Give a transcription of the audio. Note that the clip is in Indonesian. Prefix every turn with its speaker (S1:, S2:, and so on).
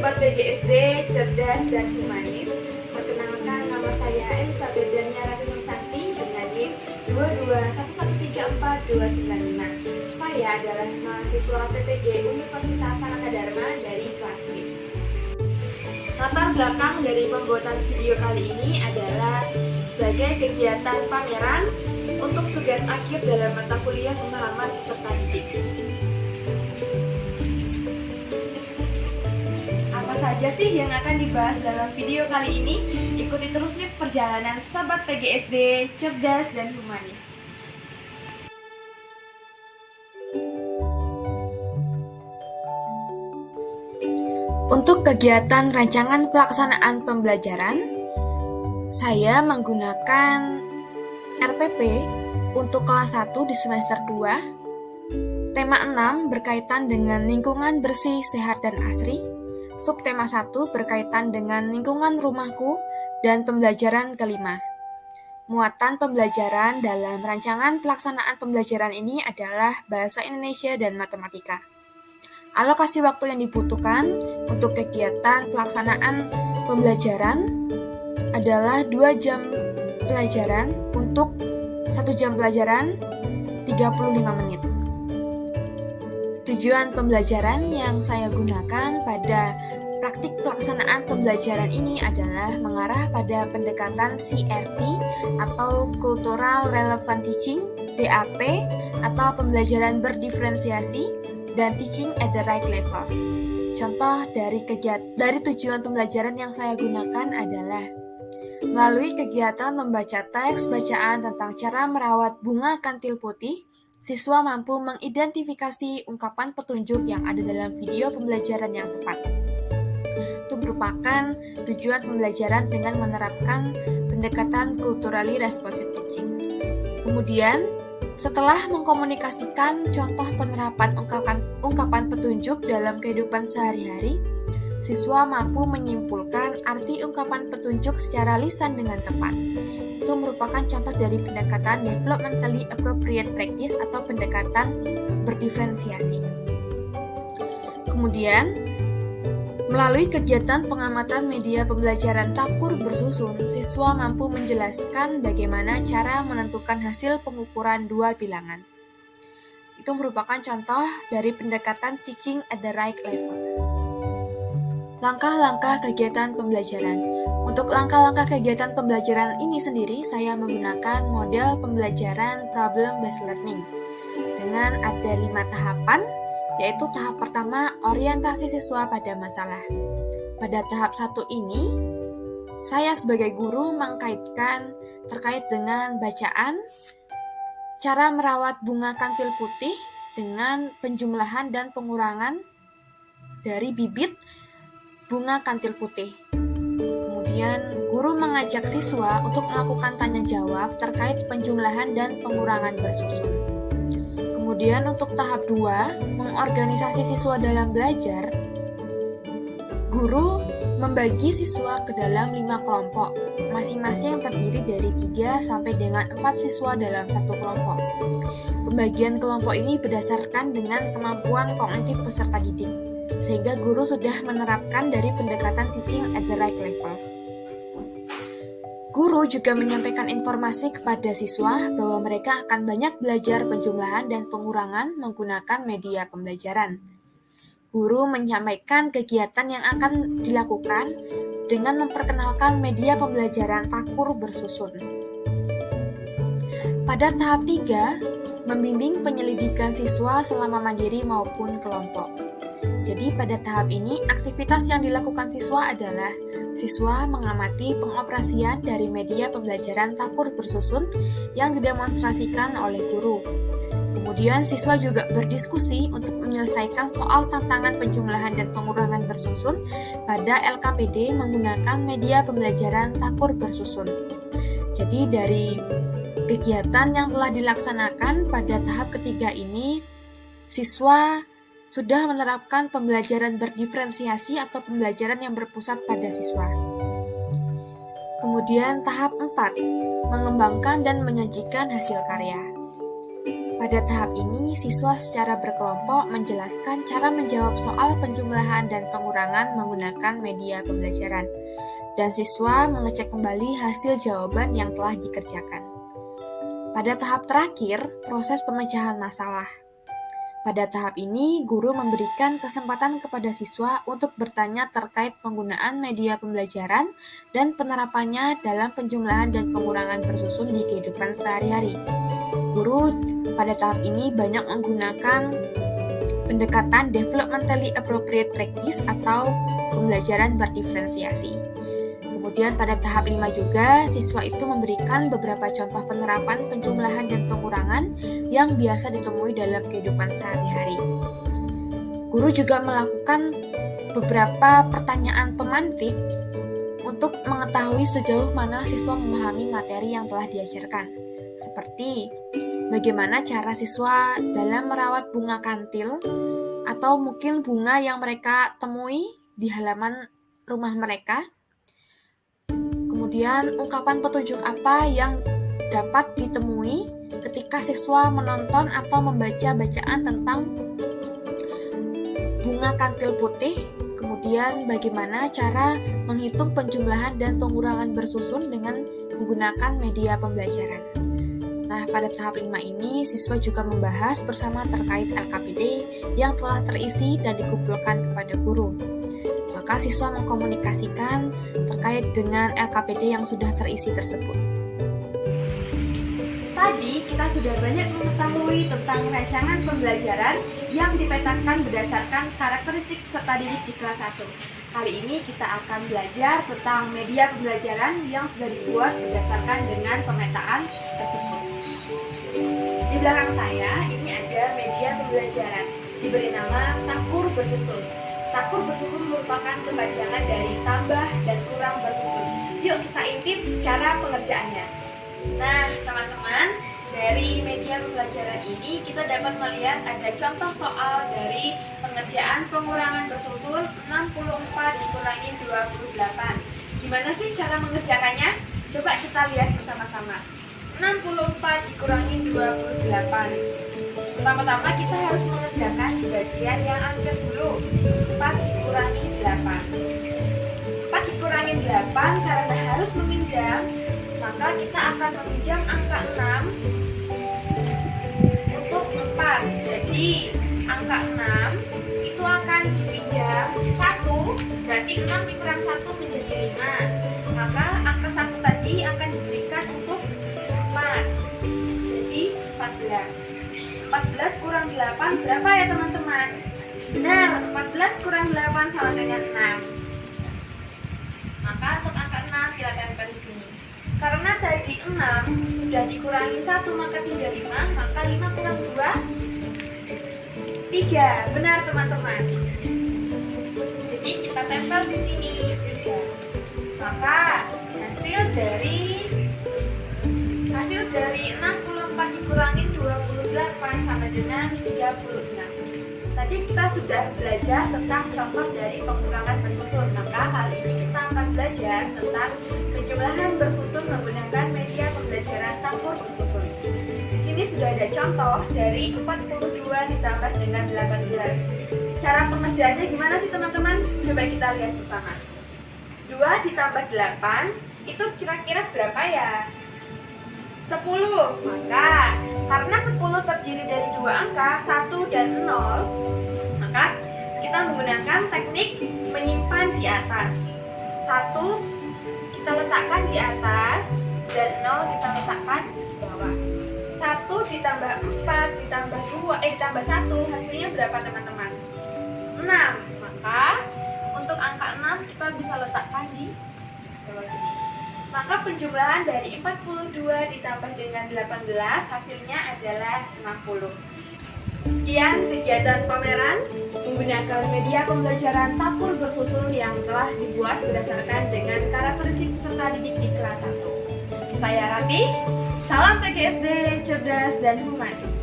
S1: Sobat PGSD, cerdas dan humanis. Perkenalkan, nama saya Elizabeth Daniara Nursanti dengan NIM 221134295. Saya adalah mahasiswa PPG Universitas Sanata Dharma dari kelas B. Latar belakang dari pembuatan video kali ini adalah sebagai kegiatan pameran untuk tugas akhir dalam mata kuliah pemahaman peserta didik. Apa saja sih yang akan dibahas dalam video kali ini? Ikuti terus nih perjalanan Sobat PGSD, cerdas dan humanis. Untuk kegiatan rancangan pelaksanaan pembelajaran, saya menggunakan RPP untuk kelas 1 di semester 2. Tema 6 berkaitan dengan lingkungan bersih, sehat, dan asri. Subtema 1 berkaitan dengan lingkungan rumahku, dan pembelajaran kelima. Muatan pembelajaran dalam rancangan pelaksanaan pembelajaran ini adalah bahasa Indonesia dan matematika. Alokasi waktu yang dibutuhkan untuk kegiatan pelaksanaan pembelajaran adalah 2 jam pelajaran untuk 1 jam pelajaran 35 menit. Tujuan pembelajaran yang saya gunakan pada praktik pelaksanaan pembelajaran ini adalah mengarah pada pendekatan CRT atau Cultural Relevant Teaching, DAP, atau pembelajaran berdiferensiasi, dan Teaching at the Right Level. Contoh dari tujuan pembelajaran yang saya gunakan adalah melalui kegiatan membaca teks bacaan tentang cara merawat bunga kantil putih, siswa mampu mengidentifikasi ungkapan petunjuk yang ada dalam video pembelajaran yang tepat. Itu merupakan tujuan pembelajaran dengan menerapkan pendekatan culturally responsive teaching. Kemudian, setelah mengkomunikasikan contoh penerapan ungkapan petunjuk dalam kehidupan sehari-hari, siswa mampu menyimpulkan arti ungkapan petunjuk secara lisan dengan tepat. Itu merupakan contoh dari pendekatan developmentally appropriate practice atau pendekatan berdiferensiasi. Kemudian, melalui kegiatan pengamatan media pembelajaran takur bersusun, siswa mampu menjelaskan bagaimana cara menentukan hasil pengukuran 2 bilangan. Itu merupakan contoh dari pendekatan teaching at the right level. Langkah-langkah kegiatan pembelajaran. Untuk langkah-langkah kegiatan pembelajaran ini sendiri, saya menggunakan model pembelajaran problem-based learning dengan ada 5 tahapan, yaitu tahap pertama, orientasi siswa pada masalah. Pada tahap 1 ini, saya sebagai guru mengkaitkan terkait dengan bacaan, cara merawat bunga kantil putih dengan penjumlahan dan pengurangan dari bibit bunga kantil putih. Kemudian, guru mengajak siswa untuk melakukan tanya jawab terkait penjumlahan dan pengurangan bersusun. Kemudian untuk tahap 2, mengorganisasi siswa dalam belajar, guru membagi siswa ke dalam 5 kelompok, masing-masing terdiri dari 3 sampai dengan 4 siswa dalam satu kelompok. Pembagian kelompok ini berdasarkan dengan kemampuan kognitif peserta didik, sehingga guru sudah menerapkan dari pendekatan teaching at the right level. Guru juga menyampaikan informasi kepada siswa bahwa mereka akan banyak belajar penjumlahan dan pengurangan menggunakan media pembelajaran. Guru menyampaikan kegiatan yang akan dilakukan dengan memperkenalkan media pembelajaran takur bersusun. Pada tahap 3, membimbing penyelidikan siswa selama mandiri maupun kelompok. Jadi pada tahap ini, aktivitas yang dilakukan siswa adalah siswa mengamati pengoperasian dari media pembelajaran takur bersusun yang didemonstrasikan oleh guru. Kemudian siswa juga berdiskusi untuk menyelesaikan soal tantangan penjumlahan dan pengurangan bersusun pada LKPD menggunakan media pembelajaran takur bersusun. Jadi dari kegiatan yang telah dilaksanakan pada tahap ketiga ini, siswa sudah menerapkan pembelajaran berdiferensiasi atau pembelajaran yang berpusat pada siswa. Kemudian tahap 4, mengembangkan dan menyajikan hasil karya. Pada tahap ini, siswa secara berkelompok menjelaskan cara menjawab soal penjumlahan dan pengurangan menggunakan media pembelajaran, dan siswa mengecek kembali hasil jawaban yang telah dikerjakan. Pada tahap terakhir, proses pemecahan masalah. Pada tahap ini, guru memberikan kesempatan kepada siswa untuk bertanya terkait penggunaan media pembelajaran dan penerapannya dalam penjumlahan dan pengurangan bersusun di kehidupan sehari-hari. Guru pada tahap ini banyak menggunakan pendekatan developmentally appropriate practice atau pembelajaran berdiferensiasi. Kemudian pada tahap 5 juga, siswa itu memberikan beberapa contoh penerapan penjumlahan dan pengurangan yang biasa ditemui dalam kehidupan sehari-hari. Guru juga melakukan beberapa pertanyaan pemantik untuk mengetahui sejauh mana siswa memahami materi yang telah diajarkan. Seperti bagaimana cara siswa dalam merawat bunga kantil atau mungkin bunga yang mereka temui di halaman rumah mereka. Kemudian ungkapan petunjuk apa yang dapat ditemui ketika siswa menonton atau membaca bacaan tentang bunga kantil putih. Kemudian bagaimana cara menghitung penjumlahan dan pengurangan bersusun dengan menggunakan media pembelajaran. Nah, pada tahap 5 ini, siswa juga membahas bersama terkait LKPD yang telah terisi dan dikumpulkan kepada guru. Maka siswa mengkomunikasikan terkait dengan LKPD yang sudah terisi tersebut.
S2: Tadi kita sudah banyak mengetahui tentang rancangan pembelajaran yang dipetakan berdasarkan karakteristik peserta didik di kelas 1. Kali ini kita akan belajar tentang media pembelajaran yang sudah dibuat berdasarkan dengan pemetaan tersebut. Di belakang saya ini ada media pembelajaran, diberi nama Takur Bersusun. Takur bersusun merupakan kepanjangan dari tambah dan kurang bersusun. Yuk kita intip cara pengerjaannya. Nah, teman-teman, dari media pembelajaran ini kita dapat melihat ada contoh soal dari pengerjaan pengurangan bersusun 64 dikurangi 28. Gimana sih cara mengerjakannya? Coba kita lihat bersama-sama. 64 dikurangi 28. Pertama-tama kita harus mengerjakan di bagian yang angka dulu. 4 dikurangi 8. 4 dikurangi 8 karena harus meminjam, maka kita akan meminjam angka 6 untuk 4. Jadi angka 6 itu akan dipinjam 1, berarti 6 dikurang 1 menjadi 5. Maka angka 1 tadi akan diberikan untuk 4. Jadi 14. 14 kurang 8 berapa ya teman-teman? Benar, 14 kurang 8 sama dengan 6. Maka untuk angka 6 kita tempel di sini. Karena tadi 6 sudah dikurangi 1 maka tinggal 5, maka 5 kurang 2 3. Benar teman-teman. Jadi kita tempel di sini 3. Maka hasil dari 64 dikurangi 28 sama dengan 36. Tadi kita sudah belajar tentang contoh dari pengurangan bersusun. Maka kali ini kita akan belajar tentang penjumlahan bersusun menggunakan media pembelajaran Takur bersusun. Di sini sudah ada contoh dari 42 ditambah dengan 18. Cara pengerjaannya gimana sih teman-teman? Coba kita lihat bersama. 2 ditambah 8 itu kira-kira berapa ya? 10. Maka karena 10 terdiri dari 2 angka 1 dan 0, maka kita menggunakan teknik menyimpan di atas. 1 kita letakkan di atas dan 0 kita letakkan di bawah. 1 ditambah 4 ditambah 1 hasilnya berapa teman-teman? 6. Maka untuk angka 6 kita bisa letakkan di bawah sini. Maka penjumlahan dari 42 ditambah dengan 18 hasilnya adalah 60. Sekian kegiatan pameran menggunakan media pembelajaran Takur bersusun yang telah dibuat berdasarkan dengan karakteristik peserta didik di kelas 1. Saya Rati, salam PGSD cerdas dan humanis.